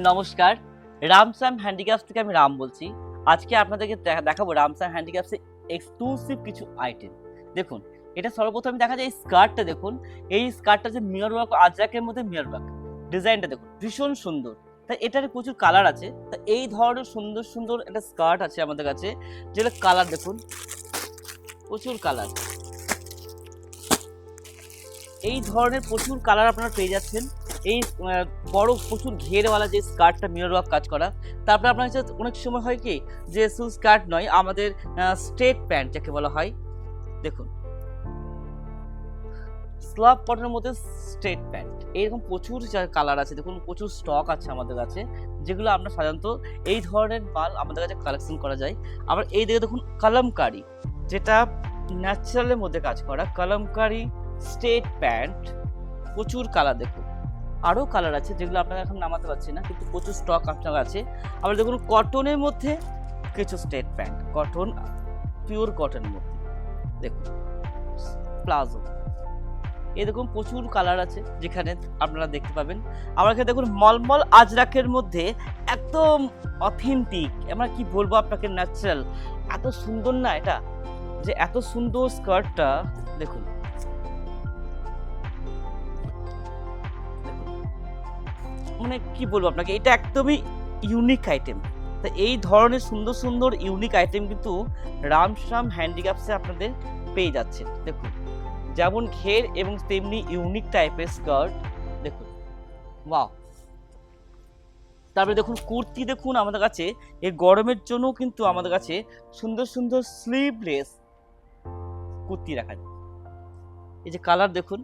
নমস্কার, রামসাম হ্যান্ডিক্রাফটস থেকে আমি রাম বলছি। আজকে আপনাদেরকে দেখাবো রামসাম হ্যান্ডিক্রাফটসের এক্সক্লুসিভ কিছু আইটেম। দেখুন, এটা সর্বপ্রথম দেখা যায় এই স্কার্টটা দেখুন। এই স্কার্টটা যে মিরর ওয়ার্ক, আজরাকের মধ্যে মিরর ওয়ার্ক, ডিজাইনটা দেখুন ভীষণ সুন্দর। তাই এটার প্রচুর কালার আছে। তা এই ধরনের সুন্দর সুন্দর একটা স্কার্ট আছে আমাদের কাছে, যেটা কালার দেখুন, প্রচুর কালার। এই ধরনের প্রচুর কালার আপনারা পেয়ে যাচ্ছেন। এই বড় প্রচুর ঘেরওয়ালা যে স্কার্টটা মিরর ওয়ার্ক কাজ করা। তারপরে আপনার কাছে অনেক সময় হয় কি যে শুধু স্কার্ট নয়, আমাদের স্ট্রেট প্যান্ট যাকে বলা হয়, দেখুন স্লাব কটনের মধ্যে স্ট্রেট প্যান্ট, এরকম প্রচুর কালার আছে। দেখুন প্রচুর স্টক আছে আমাদের কাছে, যেগুলো আমরা সাধারণত এই ধরনের মাল আমাদের কাছে কালেকশন করা যায়। আবার এই দিকে দেখুন কালামকারি, যেটা ন্যাচারালের মধ্যে কাজ করা কালামকারি স্ট্রেট প্যান্ট, প্রচুর কালার দেখুন। আরও কালার আছে যেগুলো আপনারা এখন নামাতে পারছি না, কিন্তু প্রচুর স্টক আপনার আছে। আবার দেখুন কটনের মধ্যে কিছু স্ট্রেট প্যান্ট, কটন, পিওর কটনের মধ্যে দেখুন প্লাজো, এরকম প্রচুর কালার আছে যেখানে আপনারা দেখতে পাবেন। আবার এখানে দেখুন মলমল আজরাকের মধ্যে একদম অথেন্টিক, আমরা কি বলবো আপনাকে, ন্যাচারাল, এত সুন্দর না এটা, যে এত সুন্দর স্কার্টটা দেখুন। মানে কি বলবো আপনাকে, এটা একদমই ইউনিক আইটেম। তো এই ধরনের সুন্দর সুন্দর ইউনিক আইটেম কিন্তু রামসাম হ্যান্ডিক্রাফটসে আপনাদের পেয়ে যাচ্ছেন। দেখুন যেমন ঘের এবং তেমনি ইউনিক টাইপের স্কার্ট দেখুন, ওয়াও। তারপরে দেখুন কুর্তি দেখুন আমাদের কাছে এই গরমের জন্য কিন্তু আমাদের কাছে সুন্দর সুন্দর স্লিভলেস কুর্তি রাখা যায়। এই যে কালার দেখুন,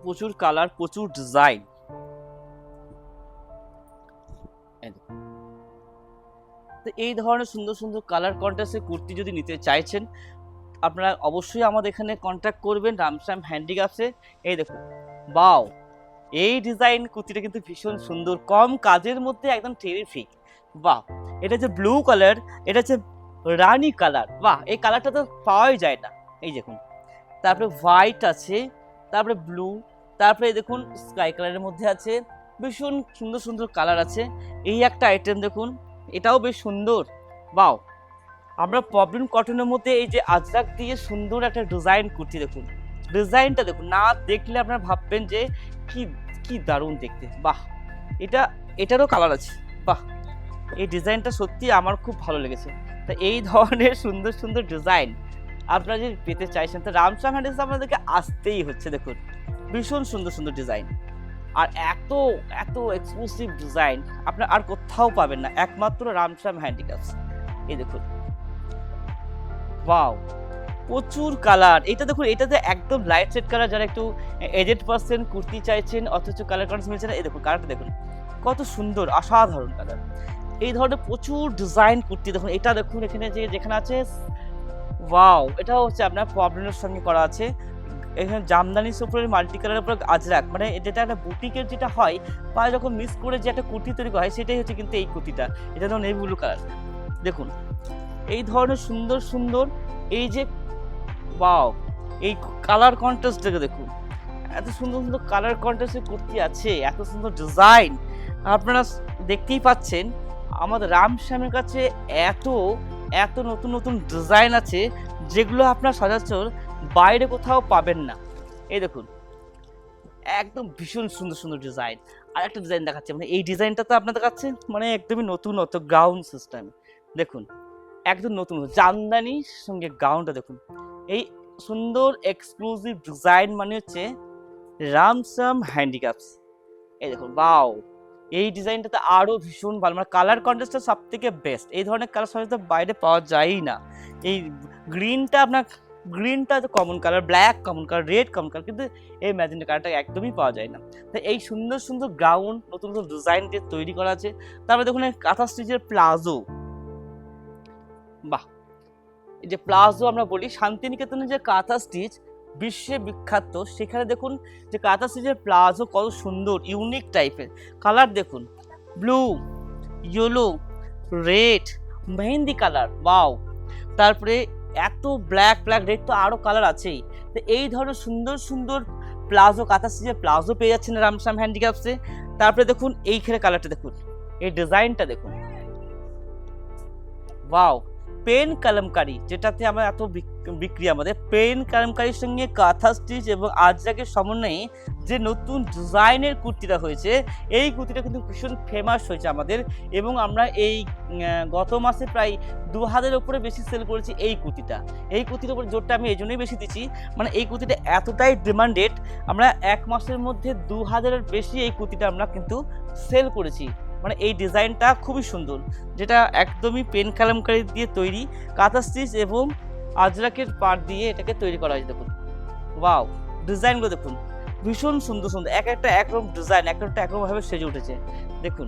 প্রচুর কালার, প্রচুর ডিজাইন। তো এই ধরনের সুন্দর সুন্দর কালার কন্ট্রাস্টের কুর্তি যদি নিতে চাইছেন, আপনারা অবশ্যই আমাদের এখানে কন্ট্যাক্ট করবেন রামসাম হ্যান্ডিক্রাফটসে। এই দেখুন, বাও, এই ডিজাইন কুর্তিটা কিন্তু ভীষণ সুন্দর, কম কাজের মধ্যে একদম টেরিফিক। বাহ, এটা যে ব্লু কালার, এটা হচ্ছে রানি কালার, বাহ, এই কালারটা তো পাওয়াই যায় না। এই দেখুন, তারপরে হোয়াইট আছে, তারপরে ব্লু, তারপরে দেখুন স্কাই কালারের মধ্যে আছে, ভীষণ সুন্দর সুন্দর কালার আছে। এই একটা আইটেম দেখুন, এটাও বেশ সুন্দর, বাও। আমরা প্রবলেম কটনের মধ্যে এই যে আজরাক দিয়ে সুন্দর একটা ডিজাইন কুর্তি দেখুন, ডিজাইনটা দেখুন, না দেখলে আপনারা ভাববেন যে কি কি দারুণ দেখতে, বাহ। এটারও কালার আছে, বাহ, এই ডিজাইনটা সত্যি আমার খুব ভালো লেগেছে। তা এই ধরনের সুন্দর সুন্দর ডিজাইন আপনারা যদি পেতে চাইছেন, তো রামসাম হ্যান্ডিক্রাফটস আপনাদেরকে আসতেই হচ্ছে। দেখুন ভীষণ সুন্দর সুন্দর ডিজাইন, আর এত এত এক্সক্লুসিভ ডিজাইন আপনার আর কোথাও পাবেন না, একমাত্র রামসাম হ্যান্ডিক্রাফটস। এই দেখুন, ওয়াও, প্রচুর কালার। এটা দেখুন, এটাতে একদম লাইট শেড কালার, যারা একটু এজেড পার্সন কুর্তি চাইছেন অথচ কালার কন্ট্রাস্ট মিলছে না, এই দেখুন কালারটা দেখুন কত সুন্দর, অসাধারণ কালার। এই ধরনের প্রচুর ডিজাইন কুর্তি দেখুন। এটা দেখুন এখানে যেখানে আছে, ওয়াও, এটা হচ্ছে আপনার প্রবলেমের সঙ্গে করা আছে। এখানে জামদানি সুপারের মাল্টি কালারের উপর আজরাক, মানে যেটা একটা বুটিকের যেটা হয়, পায়ে যখন মিক্স করে যে একটা কুর্তি তৈরি করা হয়, সেটাই হচ্ছে কিন্তু এই কুর্তিটা। এটা ধরুন নেভি ব্লু কালার দেখুন। এই ধরনের সুন্দর সুন্দর এই যে, ওয়াও, এই কালার কন্ট্রাস্ট দেখুন, এত সুন্দর সুন্দর কালার কন্ট্রাস্টের কুর্তি আছে, এত সুন্দর ডিজাইন আপনারা দেখতেই পাচ্ছেন। আমাদের রামশ্যামের কাছে এত এত নতুন নতুন ডিজাইন আছে, যেগুলো আপনার সচরাচর বাইরে কোথাও পাবেন না। এই দেখুন একদম ভীষণ সুন্দর সুন্দর ডিজাইন। আর একটা ডিজাইন দেখাচ্ছে, মানে এই ডিজাইনটা তো আপনাদের কাছে মানে একদমই নতুন, অত গ্রাউন্ড সিস্টেম দেখুন, একদম নতুন জামদানির সঙ্গে গাউনটা দেখুন। এই সুন্দর এক্সক্লুসিভ ডিজাইন মানে হচ্ছে রামসাম হ্যান্ডিক্রাফটস। এই দেখুন, বাও, এই ডিজাইনটাতে আরো ভীষণ ভালো, মানে কালার কন্ট্রাস্টটা সব থেকে বেস্ট। এই ধরনের কালার সাথে বাইরে পাওয়া যায়ই না। এই গ্রিনটা আপনার, গ্রিনটা তো common colour, black common colour, red common colour, কিন্তু এই ম্যাজেন্টা কালারটা একদমই পাওয়া যায় না। তো এই সুন্দর সুন্দর গাউন নতুন নতুন ডিজাইন দিয়ে তৈরি করা আছে। তারপরে দেখুন কাঁথা স্টিচের প্লাজো, বাহ, এই যে প্লাজো আমরা বলি, শান্তিনিকেতনের যে কাঁথা স্টিচ বিশ্বে বিখ্যাত, সেখানে দেখুন যে কাঁথা স্টিচের প্লাজো কত সুন্দর ইউনিক টাইপের কালার দেখুন, blue, yellow, red, mehndi colour, wow. তারপরে এত ব্ল্যাক ব্ল্যাক রেড, তো আরও কালার আছেই। তো এই ধরনের সুন্দর সুন্দর প্লাজো, কাঁথা স্টিচের প্লাজো পেয়ে যাচ্ছেন রামসাম হ্যান্ডিক্রাফটসে। তারপরে দেখুন এইখানে কালারটা দেখুন, এই ডিজাইনটা দেখুন, ওয়াও। পেন কালামকারী, যেটাতে আমরা এত বিক্রি, আমাদের পেন কালামকারীর সঙ্গে কাঁথা স্টিচ এবং আজরাকের সমন্বয়ে যে নতুন ডিজাইনের কুর্তিটা হয়েছে, এই কুর্তিটা কিন্তু ভীষণ ফেমাস হয়েছে আমাদের। এবং আমরা এই গত মাসে প্রায় 2000-এর উপরে বেশি সেল করেছি এই কুর্তিটা। এই কুর্তির উপর জোরটা আমি এই জন্যই বেশি দিচ্ছি, মানে এই কুর্তিটা এতটাই ডিমান্ডেড, আমরা 1 মাসের মধ্যে 2000-এর বেশি এই কুর্তিটা আমরা কিন্তু সেল করেছি। মানে এই ডিজাইনটা খুবই সুন্দর, যেটা একদমই পেন কালামকারী দিয়ে তৈরি, কাঁথা স্টিচ এবং আজরাকের পাট দিয়ে এটাকে তৈরি করা হয়েছে। দেখুন ওয়াও, ডিজাইনগুলো দেখুন ভীষণ সুন্দর সুন্দর, এক একটা একরকম ডিজাইন, এক একটা একরকম ভাবে সেজে উঠেছে। দেখুন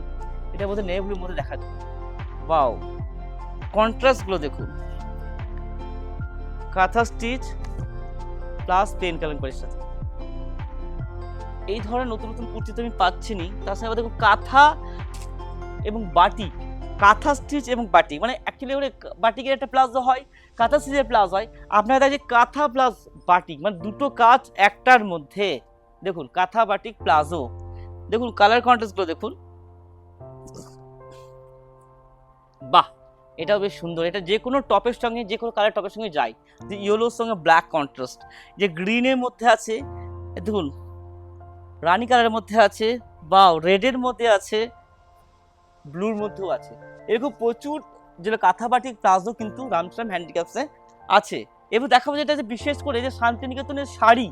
এটার মধ্যে নেভলির মধ্যে দেখা যায়, ওয়াও, কন্ট্রাস্টগুলো দেখুন, কাঁথা স্টিচ প্লাস পেন কালামকারীর সাথে। এই ধরনের নতুন নতুন কুর্তি তো আমি পাচ্ছি নি, তার সাথে দেখুন কাঁথা এবং বাটিক, কাঁথা স্টিচ এবং বাটিক, মানে অ্যাকচুয়ালি ওর বাটিকের একটা প্লাজো হয়, কাঁথা স্টিচের প্লাজো হয়, আপনারা দেখে কাঁথা প্লাস বাটিক, মানে দুটো কাজ একটার মধ্যে। দেখুন কাঁথা বাটিক প্লাজো, দেখুন কালার কন্ট্রাস্টগুলো দেখুন, বাহ, এটাও বেশ সুন্দর। এটা যে কোনো টপের সঙ্গে, যে কোনো কালার টপের সঙ্গে যায়, যে ইয়েলোর সঙ্গে ব্ল্যাক কন্ট্রাস্ট, যে গ্রিনের মধ্যে আছে, দেখুন রানী কালারের মধ্যে আছে, বা রেডের মধ্যে আছে, ব্লুর মধ্যেও আছে, এরকম প্রচুর যেটা কাঁথা বাটিক প্লাজো কিন্তু রামশ্যাম হ্যান্ডিক্রাফটসে আছে। এবং দেখাবো যেটা যে বিশেষ করে যে শান্তিনিকেতনের শাড়ি,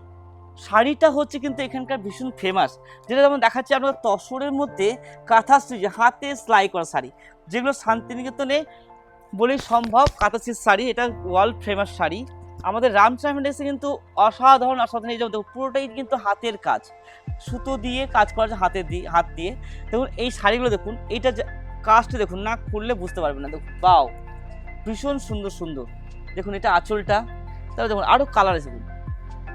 শাড়িটা হচ্ছে কিন্তু এখানকার ভীষণ ফেমাস, যেটা যেমন দেখাচ্ছি আপনার তসরের মধ্যে কাঁথা স্টিচ হাতে সেলাই করা শাড়ি, যেগুলো শান্তিনিকেতনে বলেই সম্ভব, কাঁথা স্টিচ শাড়ি, এটা ওয়ার্ল্ড ফেমাস শাড়ি। আমাদের রামশ্যাম হ্যান্ডিক্রাফটসে কিন্তু অসাধারণ অসাধারণ, এই যেমন পুরোটাই কিন্তু হাতের কাজ, সুতো দিয়ে কাজ করা যায়, হাত দিয়ে। দেখুন এই শাড়িগুলো দেখুন, এইটা কাজটা দেখুন, না খুললে বুঝতে পারবেন না। দেখুন বাও, ভীষণ সুন্দর সুন্দর। দেখুন এটা আঁচলটা, তাহলে দেখুন আরও কালার আছে,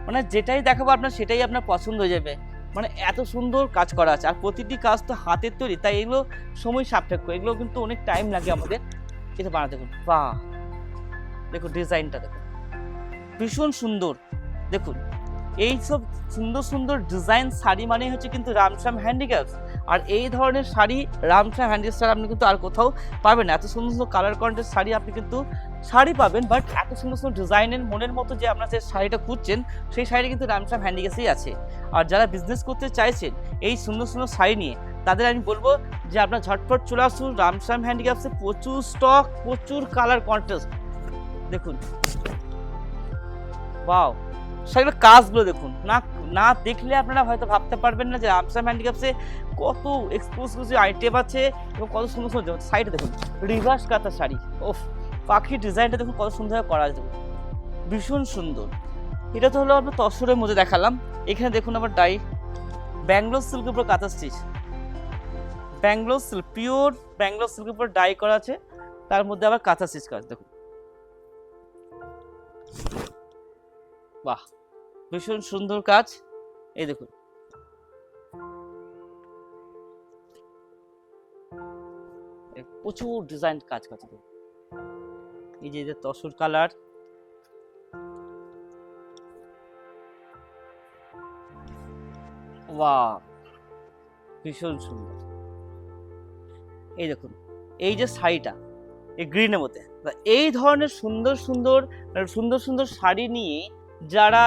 মানে যেটাই দেখাবো আপনার সেটাই আপনার পছন্দ হয়ে যাবে, মানে এত সুন্দর কাজ করা আছে। আর প্রতিটি কাজ তো হাতের তৈরি, তাই এগুলো সময় সাপেক্ষ, এগুলো কিন্তু অনেক টাইম লাগে আমাদের এটা বানাতে। দেখুন বাহ, দেখুন ডিজাইনটা দেখুন ভীষণ সুন্দর। দেখুন এই সব সুন্দর সুন্দর ডিজাইন শাড়ি মানে হচ্ছে কিন্তু রামশ্যাম হ্যান্ডিক্রাফটস। আর এই ধরনের শাড়ি রামশ্যাম হ্যান্ডিক্রাফটস ছাড়া আপনি কিন্তু আর কোথাও পাবেন না। এত সুন্দর সুন্দর কালার কন্ট্রাস্ট শাড়ি আপনি কিন্তু শাড়ি পাবেন, বাট এত সুন্দর সুন্দর ডিজাইনের মনের মতো যে আপনার যে শাড়িটা খুঁজছেন, সেই শাড়ি কিন্তু রামশ্যাম হ্যান্ডিক্রাফটসেই আছে। আর যারা বিজনেস করতে চাইছেন এই সুন্দর সুন্দর শাড়ি নিয়ে, তাদের আমি বলবো যে আপনার ঝটপট চলে আসুন রামশ্যাম হ্যান্ডিক্রাফটসে, প্রচুর স্টক, প্রচুর কালার কন্ট্রাস্ট। দেখুন ওয়াও, শাড়ির কাজগুলো দেখুন, না না দেখলে আপনারা হয়তো ভাবতে পারবেন না যে রামশ্যাম হ্যান্ডিক্রাফটসে কত এক্সক্লুসিভ আইটেম আছে এবং কত সুন্দর সুন্দর। সাইডে দেখুন রিভার্স কাঁথা শাড়ি, ওফ, পাখির ডিজাইনটা দেখুন কত সুন্দরভাবে করা আছে, ভীষণ সুন্দর। এটা তো হলো আপনার তসরের মধ্যে দেখালাম। এখানে দেখুন আবার ডাই, ব্যাঙ্গালোর সিল্কের উপর কাঁথা stitch, Bangalore silk, pure Bangalore সিল্কের উপর ডাই করা আছে, তার মধ্যে আবার কাঁথা স্টিচ কাজ। দেখুন বাহ, ভীষণ সুন্দর কাজ। এই দেখুন প্রচুর ডিজাইন কাজ করছে। এই যে তসর কালার, বাহ, ভীষণ সুন্দর। এই দেখুন এই যে শাড়িটা এই গ্রিনের মধ্যে, এই ধরনের সুন্দর সুন্দর সুন্দর সুন্দর শাড়ি নিয়ে যারা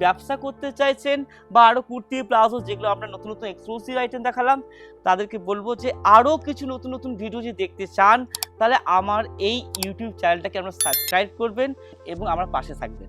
ব্যবসা করতে চাইছেন, বা আরও কুর্তি প্লাজো যেগুলো আমরা নতুন নতুন এক্সক্লুসিভ আইটেম দেখালাম, তাদেরকে বলবো যে আরও কিছু নতুন নতুন ভিডিও যদি দেখতে চান, তাহলে আমার এই ইউটিউব চ্যানেলটাকে আপনারা সাবস্ক্রাইব করবেন এবং আমার পাশে থাকবেন।